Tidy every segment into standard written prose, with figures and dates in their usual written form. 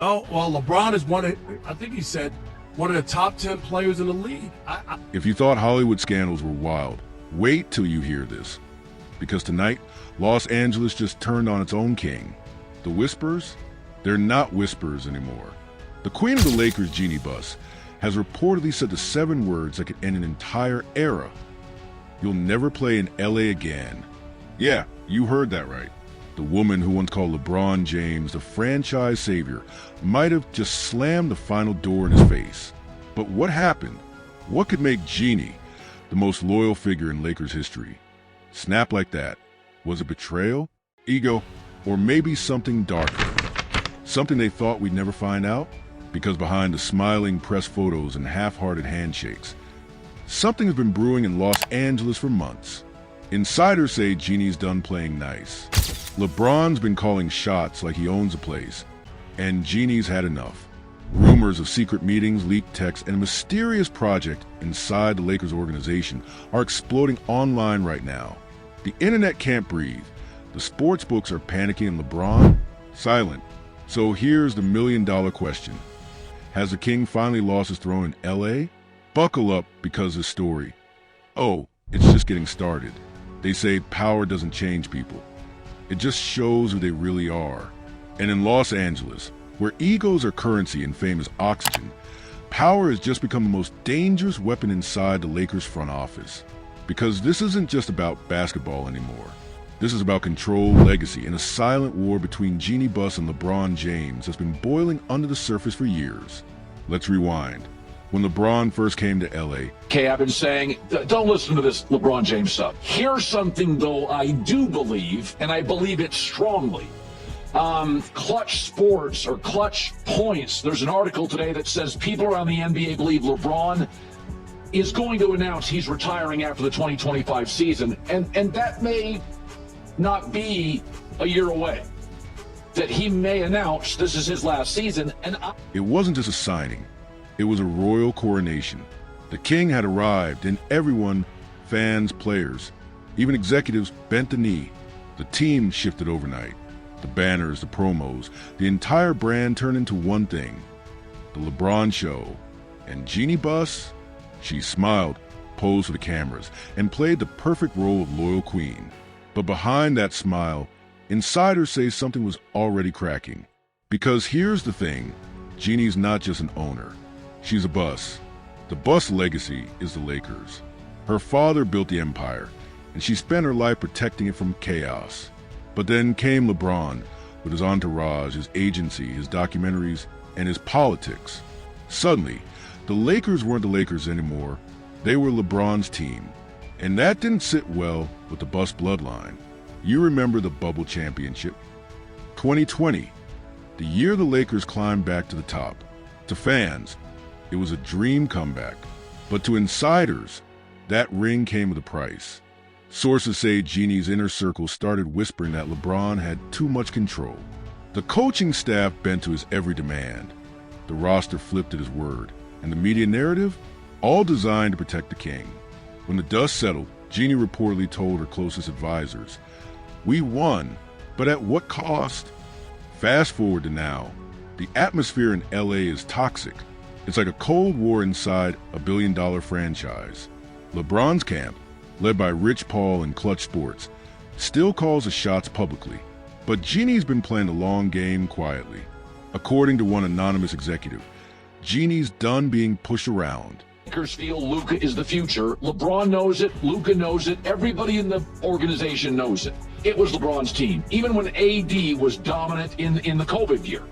Oh, well, LeBron is I think he said, one of the top 10 players in the league. If you thought Hollywood scandals were wild, wait till you hear this. Because tonight, Los Angeles just turned on its own king. The Whispers? They're not whispers anymore. The queen of the Lakers, Jeanie Buss, has reportedly said the 7 words that could end an entire era. You'll never play in LA again. Yeah, you heard that right. The woman who once called LeBron James the franchise savior might have just slammed the final door in his face. But what happened? What could make Jeanie the most loyal figure in Lakers history snap like that? Was it betrayal, ego, or maybe something darker? Something they thought we'd never find out? Because behind the smiling press photos and half-hearted handshakes, something has been brewing in Los Angeles for months. Insiders say Jeanie's done playing nice. LeBron's been calling shots like he owns the place, and Jeanie's had enough. Rumors of secret meetings, leaked texts, and a mysterious project inside the Lakers organization are exploding online right now. The internet can't breathe. The sports books are panicking, and LeBron? Silent. So here's the million-dollar question. Has the king finally lost his throne in LA? Buckle up, because this story, oh, it's just getting started. They say power doesn't change people. It just shows who they really are. And in Los Angeles, where egos are currency and fame is oxygen, power has just become the most dangerous weapon inside the Lakers front office. Because this isn't just about basketball anymore. This is about control, legacy, and a silent war between Jeanie Buss and LeBron James that's been boiling under the surface for years. Let's rewind. When LeBron first came to LA. Okay, I've been saying, don't listen to this LeBron James stuff. Here's something, though, I do believe, and I believe it strongly. Clutch Sports or Clutch Points, there's an article today that says people around the NBA believe LeBron is going to announce he's retiring after the 2025 season, and that may not be a year away. That he may announce this is his last season. It wasn't just a signing. It was a royal coronation. The king had arrived, and everyone, fans, players, even executives, bent the knee. The team shifted overnight. The banners, the promos, the entire brand turned into one thing. The LeBron Show. And Jeanie Buss? She smiled, posed for the cameras, and played the perfect role of loyal queen. But behind that smile, insiders say something was already cracking. Because here's the thing, Jeanie's not just an owner. She's a Buss. The Buss legacy is the Lakers. Her father built the empire, and she spent her life protecting it from chaos. But then came LeBron, with his entourage, his agency, his documentaries, and his politics. Suddenly, the Lakers weren't the Lakers anymore. They were LeBron's team. And that didn't sit well with the Buss bloodline. You remember the bubble championship? 2020, the year the Lakers climbed back to the top. To fans, it was a dream comeback. But to insiders, that ring came with a price. Sources say Jeanie's inner circle started whispering that LeBron had too much control. The coaching staff bent to his every demand. The roster flipped at his word. And the media narrative? All designed to protect the king. When the dust settled, Jeanie reportedly told her closest advisors, "We won, but at what cost?" Fast forward to now. The atmosphere in LA is toxic. It's like a Cold War inside a billion-dollar franchise. LeBron's camp, led by Rich Paul and Clutch Sports, still calls the shots publicly. But Jeanie's been playing the long game quietly. According to one anonymous executive, Jeanie's done being pushed around. Lakers feel Luka is the future. LeBron knows it. Luka knows it. Everybody in the organization knows it. It was LeBron's team, even when AD was dominant in the COVID year.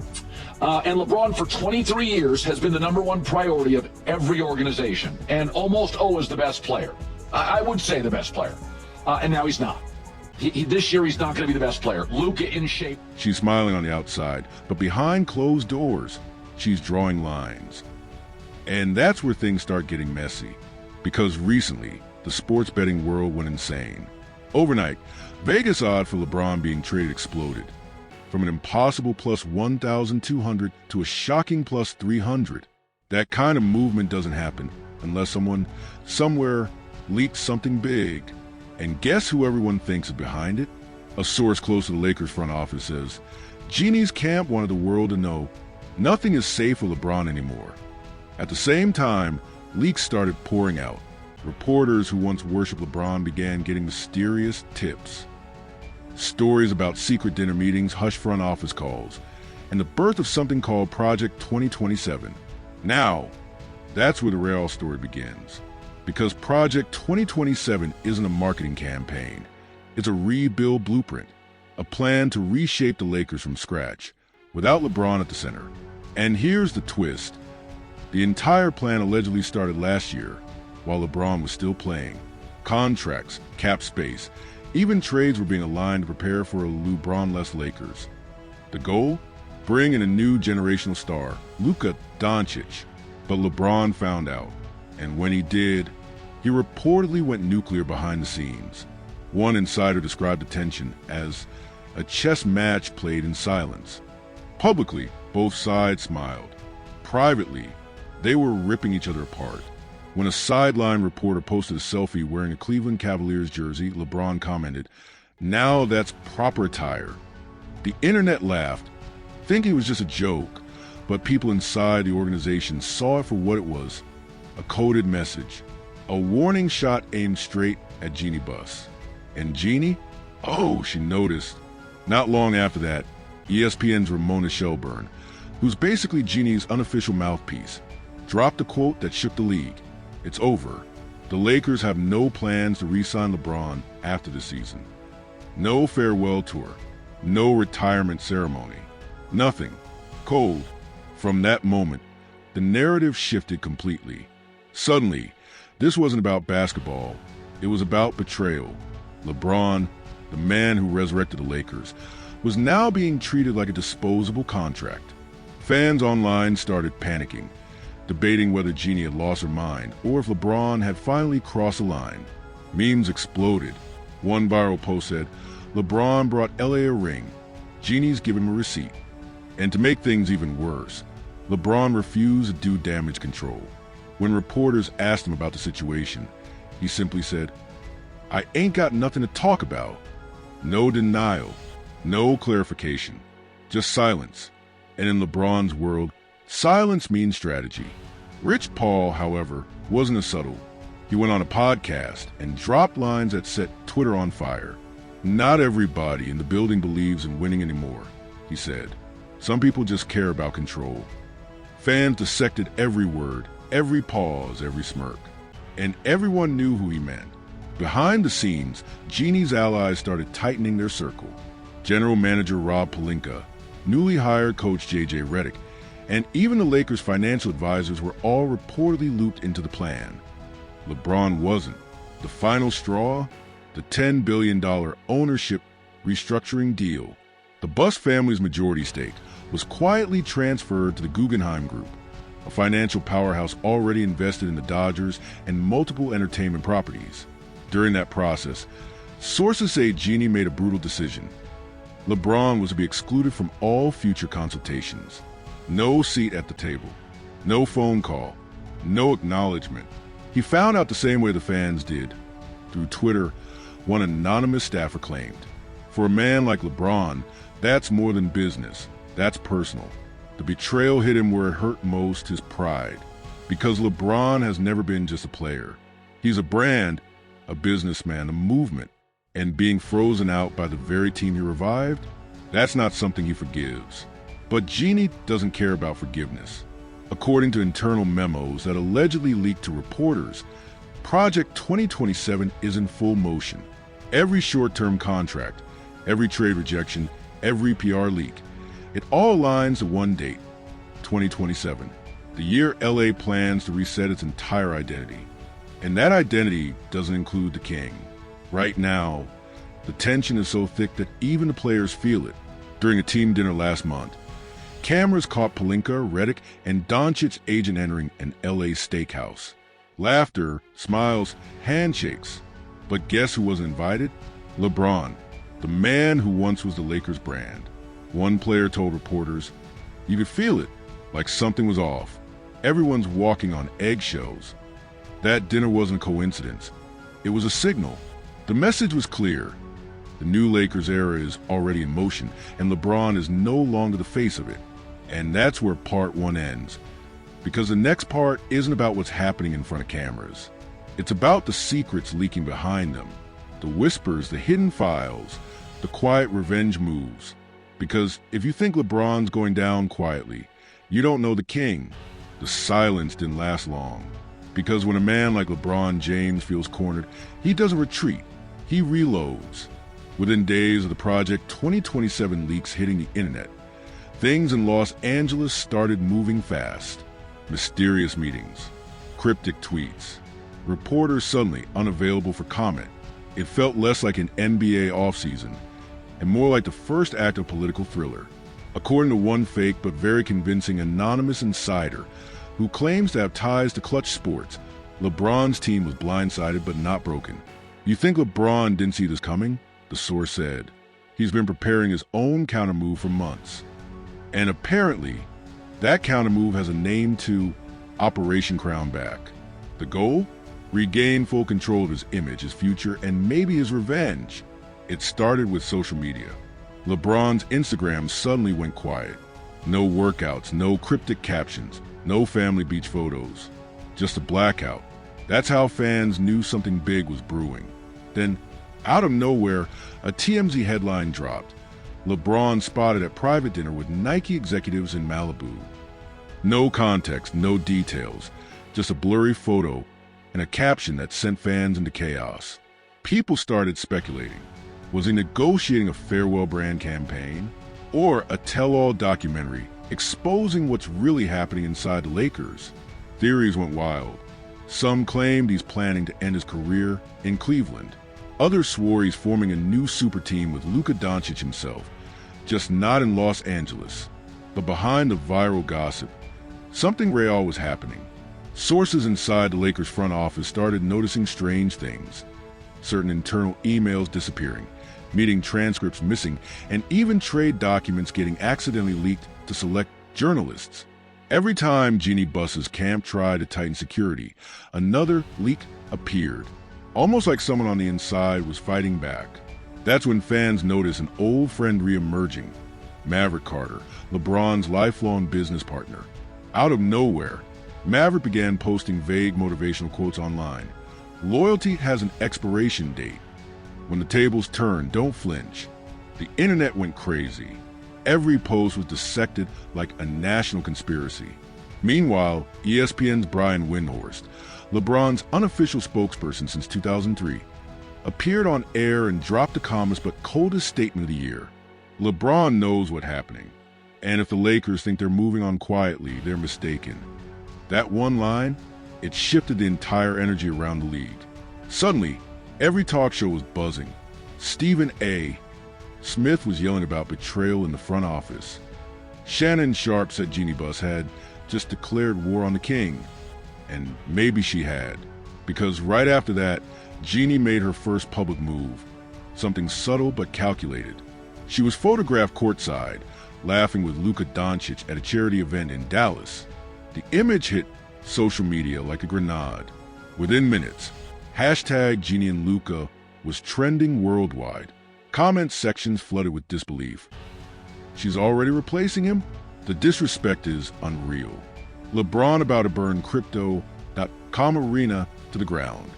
And LeBron, for 23 years, has been the #1 priority of every organization, and almost always the best player. I would say the best player. And now he's not. This year, he's not going to be the best player. Luka in shape. She's smiling on the outside, but behind closed doors, she's drawing lines. And that's where things start getting messy. Because recently, the sports betting world went insane. Overnight, Vegas odds for LeBron being traded exploded. From an impossible plus 1,200 to a shocking plus 300. That kind of movement doesn't happen unless someone, somewhere, leaked something big. And guess who everyone thinks is behind it? A source close to the Lakers front office says, Jeanie's camp wanted the world to know Nothing is safe for LeBron anymore. At the same time, leaks started pouring out. Reporters who once worshipped LeBron began getting mysterious tips. Stories about secret dinner meetings, hush front office calls, and the birth of something called Project 2027. Now, that's where the real story begins. Because Project 2027 isn't a marketing campaign. It's a rebuild blueprint, a plan to reshape the Lakers from scratch, without LeBron at the center. And here's the twist. The entire plan allegedly started last year, while LeBron was still playing. Contracts, cap space, even trades were being aligned to prepare for a LeBron-less Lakers. The goal? Bring in a new generational star, Luka Doncic. But LeBron found out, and when he did, he reportedly went nuclear behind the scenes. One insider described the tension as a chess match played in silence. Publicly, both sides smiled. Privately, they were ripping each other apart. When a sideline reporter posted a selfie wearing a Cleveland Cavaliers jersey, LeBron commented, "Now that's proper attire." The internet laughed, thinking it was just a joke, but people inside the organization saw it for what it was, a coded message, a warning shot aimed straight at Jeanie Buss. And Jeanie? Oh, she noticed. Not long after that, ESPN's Ramona Shelburne, who's basically Jeanie's unofficial mouthpiece, dropped a quote that shook the league. It's over. The Lakers have no plans to re-sign LeBron after the season. No farewell tour. No retirement ceremony. Nothing. Cold. From that moment, the narrative shifted completely. Suddenly, this wasn't about basketball. It was about betrayal. LeBron, the man who resurrected the Lakers, was now being treated like a disposable contract. Fans online started panicking, debating whether Jeanie had lost her mind or if LeBron had finally crossed the line. Memes exploded. One viral post said, "LeBron brought LA a ring. Jeanie's given him a receipt." And to make things even worse, LeBron refused to do damage control. When reporters asked him about the situation, he simply said, "I ain't got nothing to talk about." No denial, no clarification, just silence. And in LeBron's world, silence means strategy. Rich Paul, however, wasn't as subtle. He went on a podcast and dropped lines that set Twitter on fire. "Not everybody in the building believes in winning anymore," he said. "Some people just care about control." Fans dissected every word, every pause, every smirk. And everyone knew who he meant. Behind the scenes, Jeanie's allies started tightening their circle. General Manager Rob Pelinka, newly hired coach J.J. Redick, and even the Lakers' financial advisors were all reportedly looped into the plan. LeBron wasn't. The final straw? The $10 billion ownership restructuring deal. The Buss family's majority stake was quietly transferred to the Guggenheim Group, a financial powerhouse already invested in the Dodgers and multiple entertainment properties. During that process, sources say Jeanie made a brutal decision. LeBron was to be excluded from all future consultations. No seat at the table, no phone call, no acknowledgement. He found out the same way the fans did. Through Twitter, one anonymous staffer claimed, "For a man like LeBron, that's more than business, that's personal." The betrayal hit him where it hurt most, his pride. Because LeBron has never been just a player. He's a brand, a businessman, a movement. And being frozen out by the very team he revived, that's not something he forgives. But Jeanie doesn't care about forgiveness. According to internal memos that allegedly leaked to reporters, Project 2027 is in full motion. Every short-term contract, every trade rejection, every PR leak, it all aligns to one date, 2027, the year LA plans to reset its entire identity. And that identity doesn't include the king. Right now, the tension is so thick that even the players feel it. During a team dinner last month, cameras caught Pelinka, Redick, and Doncic's agent entering an LA steakhouse. Laughter, smiles, handshakes. But guess who wasn't invited? LeBron, the man who once was the Lakers brand. One player told reporters, "You could feel it, like something was off. Everyone's walking on eggshells." That dinner wasn't a coincidence. It was a signal. The message was clear. The new Lakers era is already in motion, and LeBron is no longer the face of it. And that's where part one ends. Because the next part isn't about what's happening in front of cameras. It's about the secrets leaking behind them, the whispers, the hidden files, the quiet revenge moves. Because if you think LeBron's going down quietly, you don't know the king. The silence didn't last long. Because when a man like LeBron James feels cornered, he doesn't retreat, he reloads. Within days of the Project 2027 leaks hitting the internet, things in Los Angeles started moving fast. Mysterious meetings, cryptic tweets, reporters suddenly unavailable for comment. It felt less like an NBA offseason and more like the first act of political thriller. According to one fake but very convincing anonymous insider who claims to have ties to Clutch Sports, LeBron's team was blindsided but not broken. You think LeBron didn't see this coming? The source said. He's been preparing his own countermove for months. And apparently, that countermove has a name too: Operation Crown Back. The goal? Regain full control of his image, his future, and maybe his revenge. It started with social media. LeBron's Instagram suddenly went quiet. No workouts, no cryptic captions, no family beach photos. Just a blackout. That's how fans knew something big was brewing. Then, out of nowhere, a TMZ headline dropped. LeBron spotted at private dinner with Nike executives in Malibu. No context, no details, just a blurry photo and a caption that sent fans into chaos. People started speculating. Was he negotiating a farewell brand campaign or a tell-all documentary exposing what's really happening inside the Lakers? Theories went wild. Some claimed he's planning to end his career in Cleveland. Others swore he's forming a new super team with Luka Doncic himself, just not in Los Angeles. But behind the viral gossip, something real was happening. Sources inside the Lakers front office started noticing strange things. Certain internal emails disappearing, meeting transcripts missing, and even trade documents getting accidentally leaked to select journalists. Every time Jeanie Buss's camp tried to tighten security, another leak appeared. Almost like someone on the inside was fighting back. That's when fans noticed an old friend re-emerging. Maverick Carter, LeBron's lifelong business partner. Out of nowhere, Maverick began posting vague motivational quotes online. Loyalty has an expiration date. When the tables turn, don't flinch. The internet went crazy. Every post was dissected like a national conspiracy. Meanwhile, ESPN's Brian Windhorst, LeBron's unofficial spokesperson since 2003, appeared on air and dropped the calmest but coldest statement of the year. LeBron knows what's happening, and if the Lakers think they're moving on quietly, they're mistaken. That one line, it shifted the entire energy around the league. Suddenly, every talk show was buzzing. Stephen A. Smith was yelling about betrayal in the front office. Shannon Sharpe said Jeanie Buss had just declared war on the king. And maybe she had, because right after that, Jeanie made her first public move, something subtle but calculated. She was photographed courtside, laughing with Luka Doncic at a charity event in Dallas. The image hit social media like a grenade. Within minutes, hashtag Jeanie and Luka was trending worldwide. Comment sections flooded with disbelief. She's already replacing him? The disrespect is unreal. LeBron about to burn Crypto.com arena to the ground.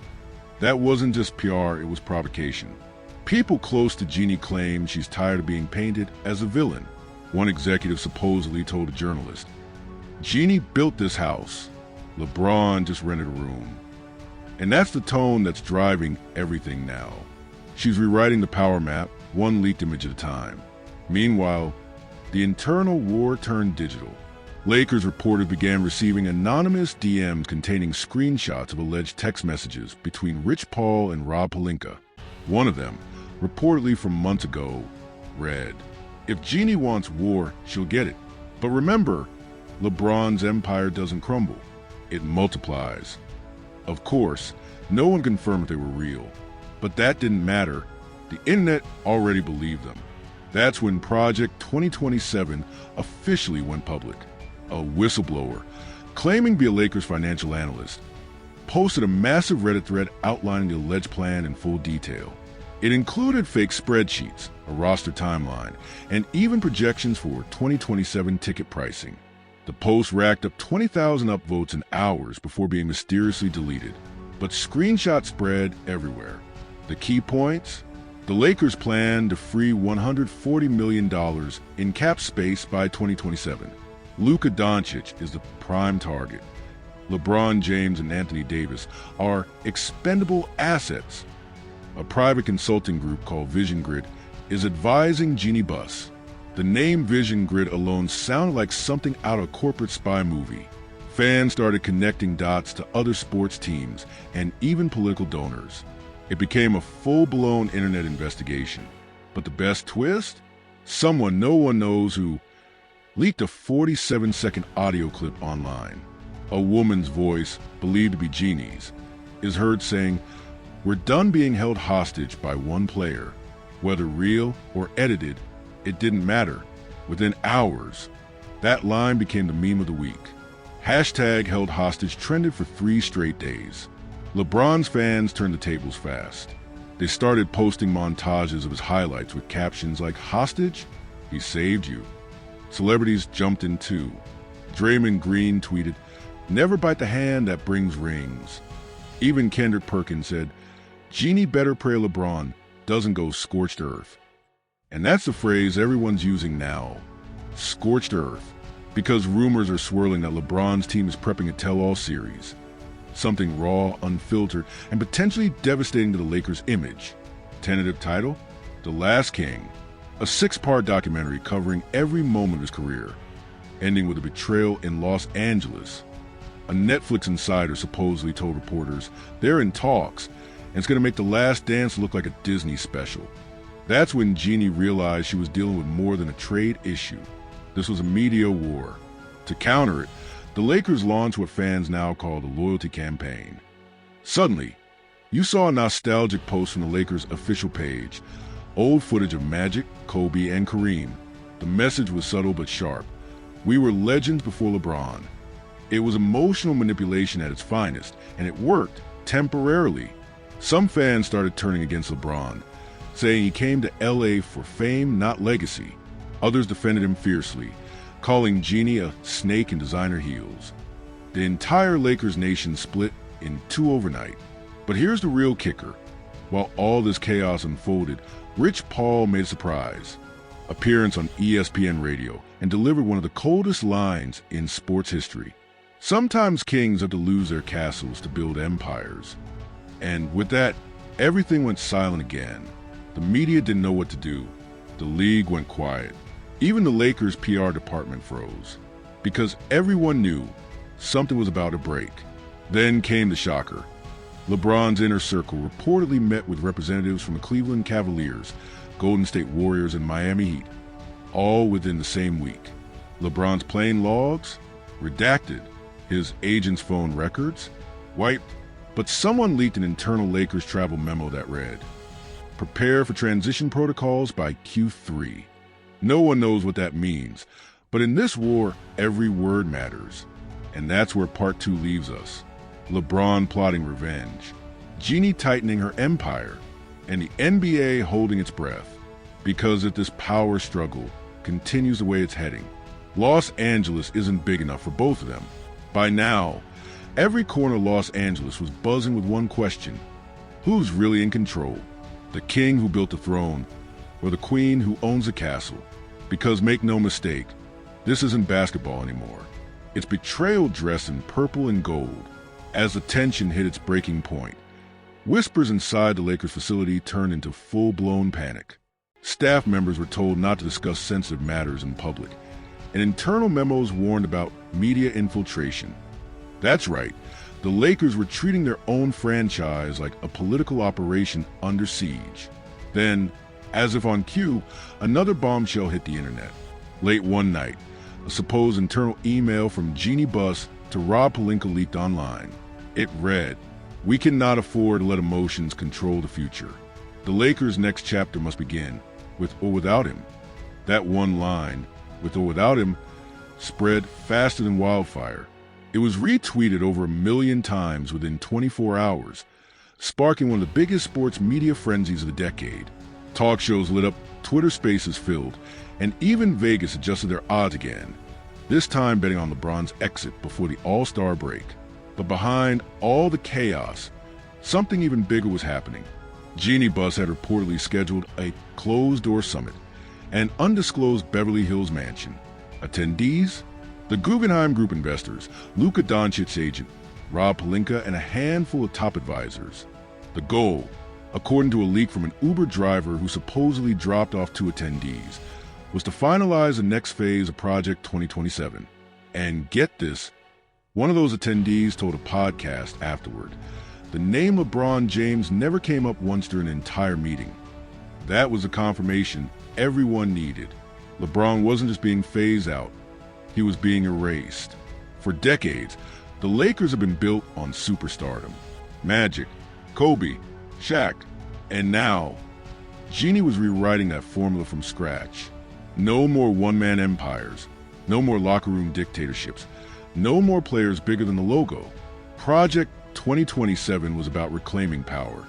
That wasn't just PR, it was provocation. People close to Jeanie claim she's tired of being painted as a villain. One executive supposedly told a journalist, "Jeanie built this house. LeBron just rented a room." And that's the tone that's driving everything now. She's rewriting the power map, one leaked image at a time. Meanwhile, the internal war turned digital. Lakers reporters began receiving anonymous DMs containing screenshots of alleged text messages between Rich Paul and Rob Pelinka. One of them, reportedly from months ago, read, "If Jeanie wants war, she'll get it. But remember, LeBron's empire doesn't crumble. It multiplies." Of course, no one confirmed if they were real. But that didn't matter. The internet already believed them. That's when Project 2027 officially went public. A whistleblower, claiming to be a Lakers financial analyst, posted a massive Reddit thread outlining the alleged plan in full detail. It included fake spreadsheets, a roster timeline, and even projections for 2027 ticket pricing. The post racked up 20,000 upvotes in hours before being mysteriously deleted, but screenshots spread everywhere. The key points? The Lakers plan to free $140 million in cap space by 2027. Luka Doncic is the prime target. LeBron James and Anthony Davis are expendable assets. A private consulting group called Vision Grid is advising Jeanie Buss. The name Vision Grid alone sounded like something out of a corporate spy movie. Fans started connecting dots to other sports teams and even political donors. It became a full-blown internet investigation. But the best twist? Someone no one knows who leaked a 47-second audio clip online. A woman's voice, believed to be Jeanie's, is heard saying, "We're done being held hostage by one player. Whether real or edited, it didn't matter." Within hours, that line became the meme of the week. Hashtag held hostage trended for 3 straight days. LeBron's fans turned the tables fast. They started posting montages of his highlights with captions like, "Hostage? He saved you." Celebrities jumped in too. Draymond Green tweeted, "Never bite the hand that brings rings." Even Kendrick Perkins said, "Jeanie better pray LeBron doesn't go scorched earth." And that's the phrase everyone's using now, scorched earth, because rumors are swirling that LeBron's team is prepping a tell-all series. Something raw, unfiltered, and potentially devastating to the Lakers' image. Tentative title? The Last King, a 6-part documentary covering every moment of his career, ending with a betrayal in Los Angeles. A Netflix insider supposedly told reporters they're in talks, and it's going to make The Last Dance look like a Disney special. That's when Jeanie realized she was dealing with more than a trade issue. This was a media war. To counter it, the Lakers launched what fans now call the loyalty campaign. Suddenly, you saw a nostalgic post from the Lakers' official page. Old footage of Magic, Kobe, and Kareem. The message was subtle but sharp. We were legends before LeBron. It was emotional manipulation at its finest, and it worked, temporarily. Some fans started turning against LeBron, saying he came to LA for fame, not legacy. Others defended him fiercely, calling Jeanie a snake in designer heels. The entire Lakers nation split in 2 overnight. But here's the real kicker. While all this chaos unfolded, Rich Paul made a surprise appearance on ESPN Radio and delivered one of the coldest lines in sports history. Sometimes kings have to lose their castles to build empires. And with that, everything went silent again. The media didn't know what to do. The league went quiet. Even the Lakers' PR department froze. Because everyone knew something was about to break. Then came the shocker. LeBron's inner circle reportedly met with representatives from the Cleveland Cavaliers, Golden State Warriors, and Miami Heat, all within the same week. LeBron's plane logs? Redacted. His agent's phone records? Wiped. But someone leaked an internal Lakers travel memo that read, "Prepare for transition protocols by Q3. No one knows what that means, but in this war, every word matters. And that's where part 2 leaves us. LeBron plotting revenge, Jeanie tightening her empire, and the NBA holding its breath. Because if this power struggle continues the way it's heading, Los Angeles isn't big enough for both of them. By now, every corner of Los Angeles was buzzing with one question. Who's really in control? The king who built the throne, or the queen who owns the castle? Because make no mistake, this isn't basketball anymore. It's betrayal dressed in purple and gold. As the tension hit its breaking point, whispers inside the Lakers facility turned into full-blown panic. Staff members were told not to discuss sensitive matters in public, and internal memos warned about media infiltration. That's right, the Lakers were treating their own franchise like a political operation under siege. Then, as if on cue, another bombshell hit the internet. Late one night, a supposed internal email from Jeanie Buss to Rob Pelinka leaked online. It read, "We cannot afford to let emotions control the future. The Lakers' next chapter must begin, with or without him." That one line, with or without him, spread faster than wildfire. It was retweeted over 1 million times within 24 hours, sparking one of the biggest sports media frenzies of the decade. Talk shows lit up Twitter Spaces filled, and even Vegas adjusted their odds again, this time betting on LeBron's exit before the All-Star break. But behind all the chaos, something even bigger was happening. Jeanie Buss had reportedly scheduled a closed-door summit, an undisclosed Beverly Hills mansion. Attendees? The Guggenheim Group investors, Luka Doncic's agent, Rob Pelinka, and a handful of top advisors. The goal, according to a leak from an Uber driver who supposedly dropped off two attendees, was to finalize the next phase of Project 2027. And get this, one of those attendees told a podcast afterward, the name LeBron James never came up once during the entire meeting. That was the confirmation everyone needed. LeBron wasn't just being phased out, he was being erased. For decades, the Lakers have been built on superstardom. Magic, Kobe, Shaq, and now, Jeanie was rewriting that formula from scratch. No more one-man empires, no more locker room dictatorships, no more players bigger than the logo. Project 2027 was about reclaiming power,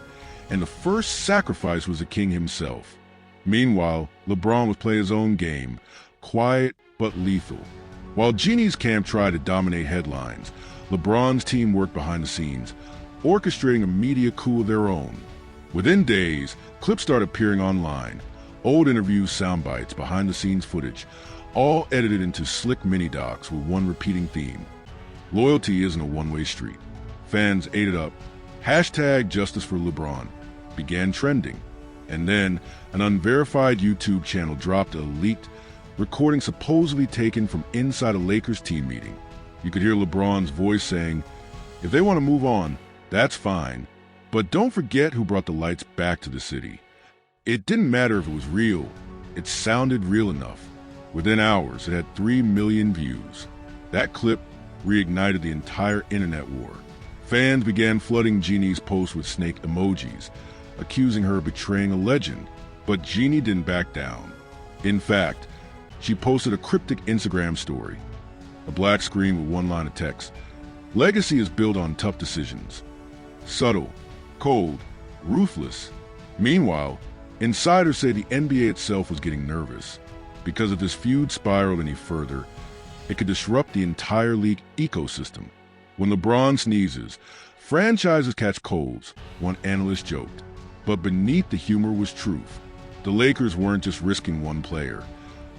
and the first sacrifice was the king himself. Meanwhile, LeBron was playing his own game, quiet but lethal. While Jeanie's camp tried to dominate headlines, LeBron's team worked behind the scenes, orchestrating a media coup of their own. Within days, clips started appearing online, old interviews, sound bites, behind-the-scenes footage, all edited into slick mini-docs with one repeating theme. Loyalty isn't a one-way street. Fans ate it up. Hashtag Justice for LeBron began trending. And then an unverified YouTube channel dropped a leaked recording supposedly taken from inside a Lakers team meeting. You could hear LeBron's voice saying, "If they want to move on, that's fine. But don't forget who brought the lights back to the city." It didn't matter if it was real. It sounded real enough. Within hours, it had 3 million views. That clip reignited the entire internet war. Fans began flooding Jeanie's posts with snake emojis, accusing her of betraying a legend. But Jeanie didn't back down. In fact, she posted a cryptic Instagram story, a black screen with one line of text. Legacy is built on tough decisions. Subtle, cold, ruthless. Meanwhile, insiders say the NBA itself was getting nervous. Because if this feud spiraled any further, it could disrupt the entire league ecosystem. When LeBron sneezes, franchises catch colds, one analyst joked. But beneath the humor was truth. The Lakers weren't just risking one player.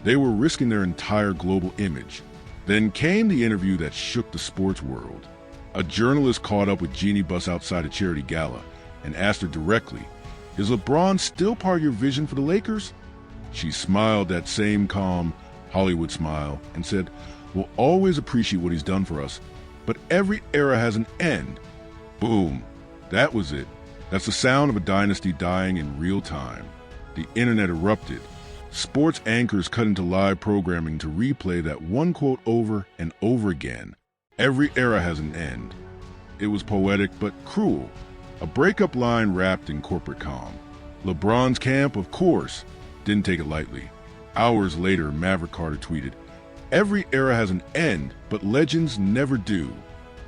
They were risking their entire global image. Then came the interview that shook the sports world. A journalist caught up with Jeanie Buss outside a charity gala and asked her directly, "Is LeBron still part of your vision for the Lakers?" She smiled that same calm Hollywood smile and said, "We'll always appreciate what he's done for us, but every era has an end." Boom. That was it. That's the sound of a dynasty dying in real time. The internet erupted. Sports anchors cut into live programming to replay that one quote over and over again. Every era has an end. It was poetic but cruel. A breakup line wrapped in corporate calm. LeBron's camp, of course, didn't take it lightly. Hours later, Maverick Carter tweeted, "Every era has an end, but legends never do."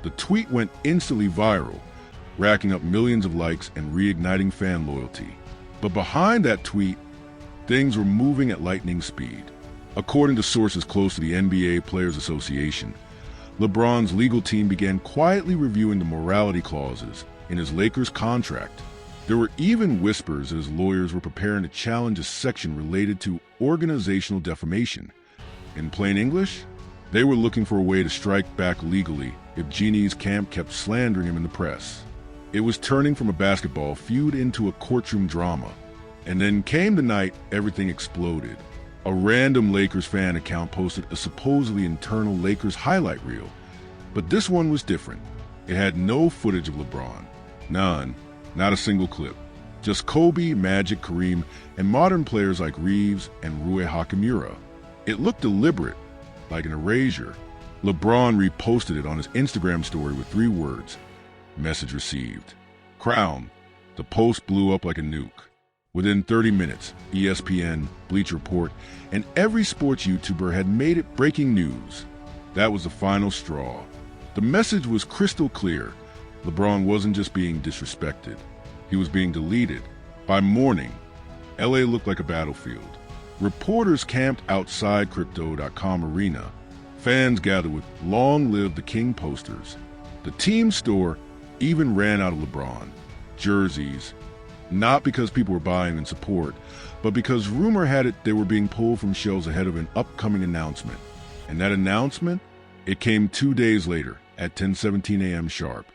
The tweet went instantly viral, racking up millions of likes and reigniting fan loyalty. But behind that tweet, things were moving at lightning speed. According to sources close to the NBA Players Association, LeBron's legal team began quietly reviewing the morality clauses in his Lakers contract. There were even whispers that his lawyers were preparing to challenge a section related to organizational defamation. In plain English, they were looking for a way to strike back legally if Jeanie's camp kept slandering him in the press. It was turning from a basketball feud into a courtroom drama. And then came the night everything exploded. A random Lakers fan account posted a supposedly internal Lakers highlight reel. But this one was different. It had no footage of LeBron. None. Not a single clip. Just Kobe, Magic, Kareem, and modern players like Reeves and Rui Hachimura. It looked deliberate, like an erasure. LeBron reposted it on his Instagram story with 3 words. Message received. Crown. The post blew up like a nuke. Within 30 minutes, ESPN, Bleacher Report, and every sports YouTuber had made it breaking news. That was the final straw. The message was crystal clear. LeBron wasn't just being disrespected. He was being deleted. By morning, LA looked like a battlefield. Reporters camped outside Crypto.com arena. Fans gathered with "Long Live the King" posters. The team store even ran out of LeBron jerseys, not because people were buying in support, but because rumor had it they were being pulled from shelves ahead of an upcoming announcement. And that announcement, it came 2 days later at 10:17 a.m. sharp.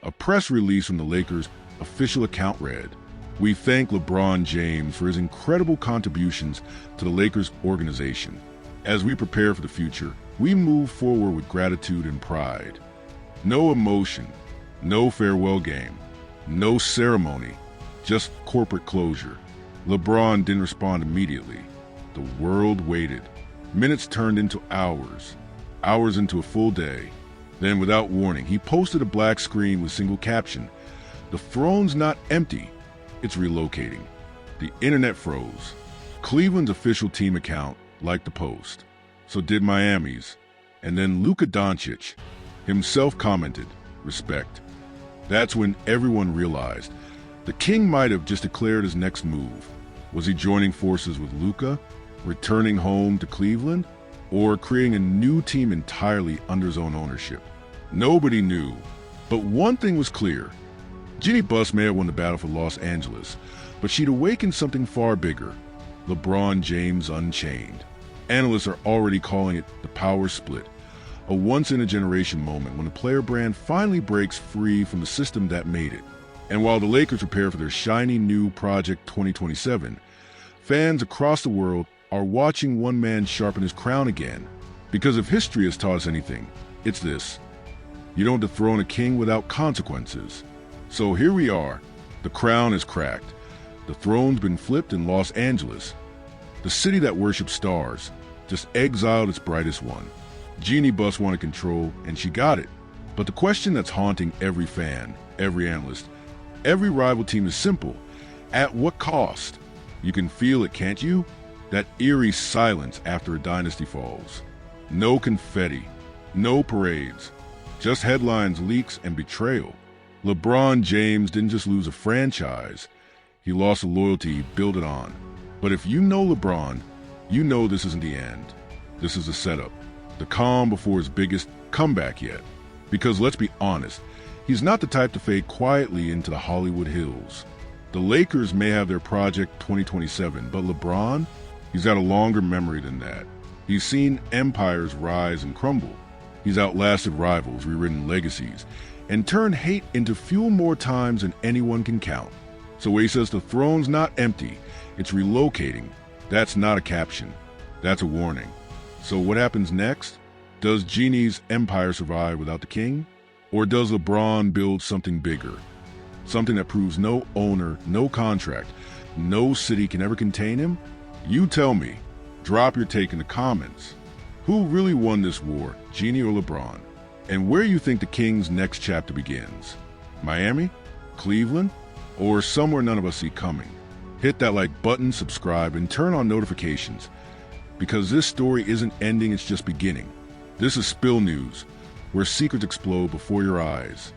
A press release from the Lakers' official account read, "We thank LeBron James for his incredible contributions to the Lakers organization. As we prepare for the future, we move forward with gratitude and pride." No emotion, no farewell game, no ceremony, just corporate closure. LeBron didn't respond immediately. The world waited. Minutes turned into hours, hours into a full day. Then, without warning, he posted a black screen with single caption, "The throne's not empty, it's relocating." The internet froze. Cleveland's official team account liked the post. So did Miami's. And then Luka Doncic himself commented, "Respect." That's when everyone realized the King might have just declared his next move. Was he joining forces with Luka, returning home to Cleveland, or creating a new team entirely under his own ownership? Nobody knew. But one thing was clear. Jeanie Buss may have won the battle for Los Angeles, but she'd awakened something far bigger: LeBron James Unchained. Analysts are already calling it the power split, a once-in-a-generation moment when a player brand finally breaks free from the system that made it. And while the Lakers prepare for their shiny new Project 2027, fans across the world are watching one man sharpen his crown again. Because if history has taught us anything, it's this: you don't dethrone a king without consequences. So here we are. The crown is cracked. The throne's been flipped in Los Angeles. The city that worships stars just exiled its brightest one. Jeanie Buss wanted control, and she got it. But the question that's haunting every fan, every analyst, every rival team is simple: at what cost? You can feel it, can't you? That eerie silence after a dynasty falls. No confetti, no parades, just headlines, leaks, and betrayal. LeBron James didn't just lose a franchise, he lost the loyalty he built it on. But if you know LeBron, you know this isn't the end. This is a setup, the calm before his biggest comeback yet. Because let's be honest, he's not the type to fade quietly into the Hollywood hills. The Lakers may have their Project 2027, but LeBron, he's got a longer memory than that. He's seen empires rise and crumble. He's outlasted rivals, rewritten legacies, and turned hate into fuel more times than anyone can count. So when he says the throne's not empty, it's relocating, that's not a caption, that's a warning. So what happens next? Does Jeanie's empire survive without the king? Or does LeBron build something bigger? Something that proves no owner, no contract, no city can ever contain him? You tell me. Drop your take in the comments. Who really won this war, Jeanie or LeBron? And where you think the King's next chapter begins? Miami? Cleveland? Or somewhere none of us see coming? Hit that like button, subscribe, and turn on notifications. Because this story isn't ending, it's just beginning. This is Spill News, where secrets explode before your eyes.